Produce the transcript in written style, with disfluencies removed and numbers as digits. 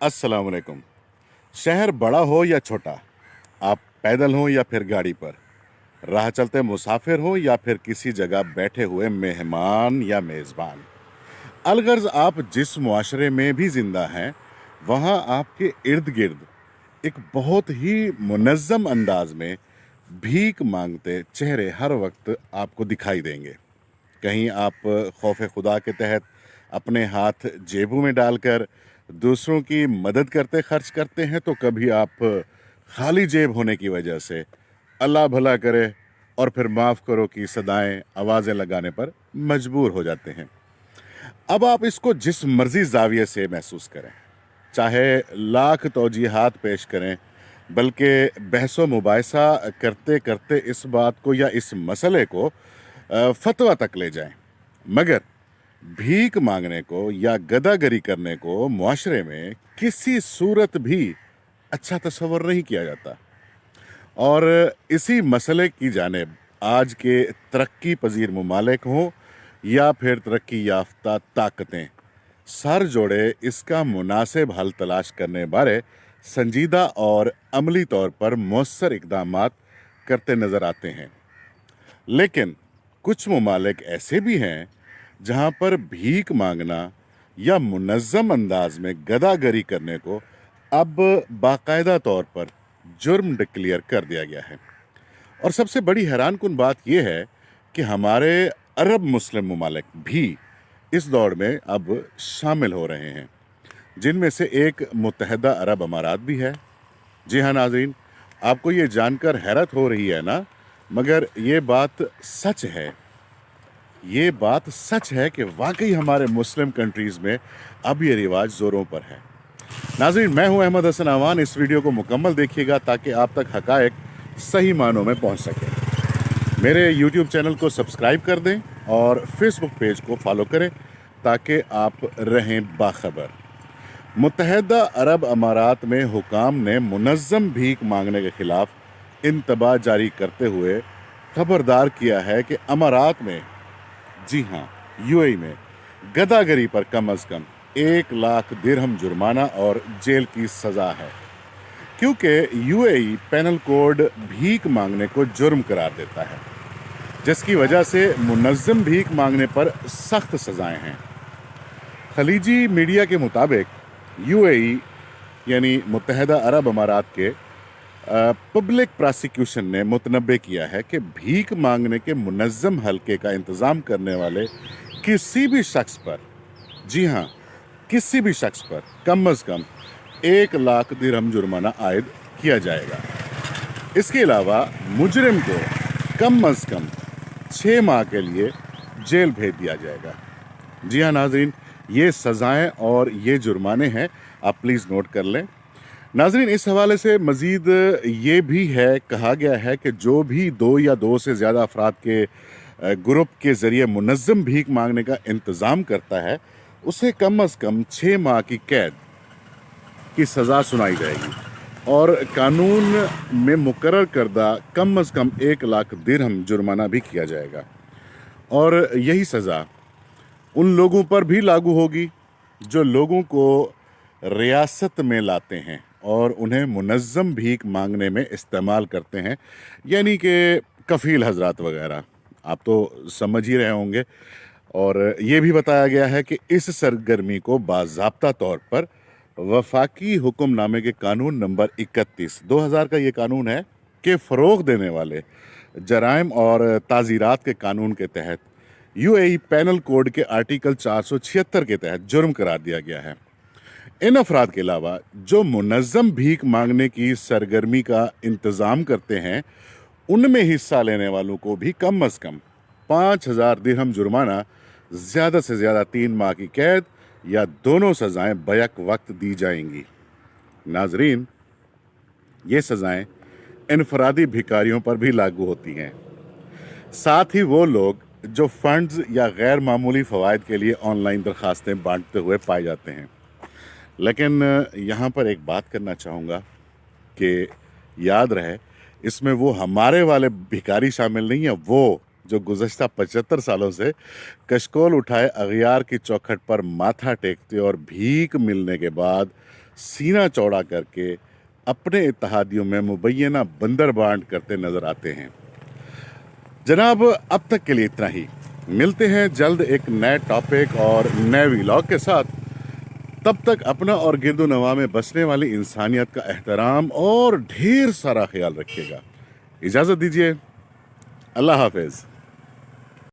अस्सलाम वालेकुम। शहर बड़ा हो या छोटा, आप पैदल हो या फिर गाड़ी पर, राह चलते मुसाफिर हो या फिर किसी जगह बैठे हुए मेहमान या मेज़बान, अलगर्ज आप जिस मुआशरे में भी जिंदा हैं, वहाँ आपके इर्द गिर्द एक बहुत ही मुनज़्ज़म अंदाज में भीख मांगते चेहरे हर वक्त आपको दिखाई देंगे। कहीं आप खौफ खुदा के तहत अपने हाथ जेबों में डालकर दूसरों की मदद करते खर्च करते हैं, तो कभी आप खाली जेब होने की वजह से अल्लाह भला करे और फिर माफ़ करो की सदाएं आवाज़ें लगाने पर मजबूर हो जाते हैं। अब आप इसको जिस मर्जी जाविये से महसूस करें, चाहे लाख तौजीहात पेश करें, बल्कि बहसो मुबाहिसा करते करते इस बात को या इस मसले को फतवा तक ले जाएं, मगर भीख मांगने को या गदागरी करने को मुआशरे में किसी सूरत भी अच्छा तस्वर नहीं किया जाता। और इसी मसले की जानिब आज के तरक्की पजीर ममालिक हों या फिर तरक्की याफ्ता ताकतें सर जोड़े इसका मुनासिब हल तलाश करने बारे संजीदा और अमली तौर पर मौसर इकदामात करते नज़र आते हैं। लेकिन कुछ ममालिक ऐसे भी हैं जहाँ पर भीख मांगना या मुनज़्ज़म अंदाज में गदागरी करने को अब बाकायदा तौर पर जुर्म डिक्लेयर कर दिया गया है। और सबसे बड़ी हैरानकुन बात यह है कि हमारे अरब मुस्लिम ममालिक भी इस दौड़ में अब शामिल हो रहे हैं, जिनमें से एक मुत्तहदा अरब अमारात भी है। जी हाँ नाज़रीन, आपको ये जानकर हैरत हो रही है ना, मगर ये बात सच है। ये बात सच है कि वाकई हमारे मुस्लिम कंट्रीज़ में अब ये रिवाज ज़ोरों पर है। नाज़रीन, मैं हूँ अहमद हसन अवान। इस वीडियो को मुकम्मल देखिएगा ताकि आप तक हक़ाइक़ सही मानों में पहुँच सकें। मेरे यूट्यूब चैनल को सब्सक्राइब कर दें और फेसबुक पेज को फॉलो करें ताकि आप रहें बाखबर। मुत्तहदा अरब अमारात में हुकाम ने मुनज़्ज़म भीख मांगने के ख़िलाफ़ इंतबाह जारी करते हुए खबरदार किया है कि अमारात में, जी हाँ यूएई में, गदागरी पर कम अज़ कम 1 लाख दिरहम जुर्माना और जेल की सज़ा है, क्योंकि यूएई पेनल कोड भीख मांगने को जुर्म करार देता है, जिसकी वजह से मुनज़्ज़म भीख मांगने पर सख्त सज़ाएं हैं। खलीजी मीडिया के मुताबिक यूएई यानी मुत्तहदा अरब अमारात के पब्लिक प्रोसिक्यूशन ने मुतनब्बे किया है कि भीख मांगने के मुनज़्ज़म हल्के का इंतज़ाम करने वाले किसी भी शख्स पर, जी हाँ किसी भी शख्स पर कम अज़ कम 1 लाख दिरहम जुर्माना आयद किया जाएगा। इसके अलावा मुजरिम को कम अज़ कम 6 माह के लिए जेल भेज दिया जाएगा। जी हाँ नाज़रीन, ये सज़ाएं और ये जुर्माने हैं, आप प्लीज़ नोट कर लें। नाज़रीन, इस हवाले से मज़ीद ये भी है, कहा गया है कि जो भी 2 या 2 से ज़्यादा अफराद के ग्रुप के ज़रिए मुनज़्ज़म भीख मांगने का इंतज़ाम करता है, उसे कम अज़ कम 6 माह की कैद की सज़ा सुनाई जाएगी और कानून में मुकर्रर करदा कम अज़ कम 1 लाख दिरहम जुर्माना भी किया जाएगा। और यही सज़ा उन लोगों पर भी लागू होगी जो लोगों को रियासत में लाते हैं और उन्हें मुनज़्ज़म भीख मांगने में इस्तेमाल करते हैं, यानी कि कफ़ील हज़रात वगैरह। आप तो समझ ही रहे होंगे। और ये भी बताया गया है कि इस सरगर्मी को बाज़ाब्ता तौर पर वफाकी हुक्मनामे के कानून नंबर 31 2000 का ये कानून है कि फ़रोग़ देने वाले जराइम और ताज़ीरात के कानून के तहत यूएई पेनल कोड के आर्टिकल 476 के तहत जुर्म करार दिया गया है। इन अफराद के अलावा जो मुनज़्ज़म भीख मांगने की सरगर्मी का इंतज़ाम करते हैं, उनमें हिस्सा लेने वालों को भी कम अज़ कम 5000 दिरहम जुर्माना, ज़्यादा से ज़्यादा 3 माह की कैद या दोनों सज़ाएं बैक वक्त दी जाएंगी। नाज़रीन, ये सज़ाएं इनफरादी भिखारियों पर भी लागू होती हैं, साथ ही वो लोग जो फंड्स या गैर मामूली फ़वाइद के लिए ऑनलाइन दरख्वास्तें बांटते हुए पाए जाते हैं। लेकिन यहाँ पर एक बात करना चाहूँगा कि याद रहे, इसमें वो हमारे वाले भिखारी शामिल नहीं है, वो जो गुज़श्ता 75 सालों से कशकोल उठाए अगियार की चौखट पर माथा टेकते और भीख मिलने के बाद सीना चौड़ा करके अपने इत्तेहादियों में मुबैना बंदर बांट करते नजर आते हैं। जनाब, अब तक के लिए इतना ही। मिलते हैं जल्द एक नए टॉपिक और नए व्लॉग के साथ। तब तक अपना और गिरदो नवा में बसने वाली इंसानियत का एहतराम और ढेर सारा ख्याल रखिएगा। इजाज़त दीजिए। अल्लाह हाफिज़।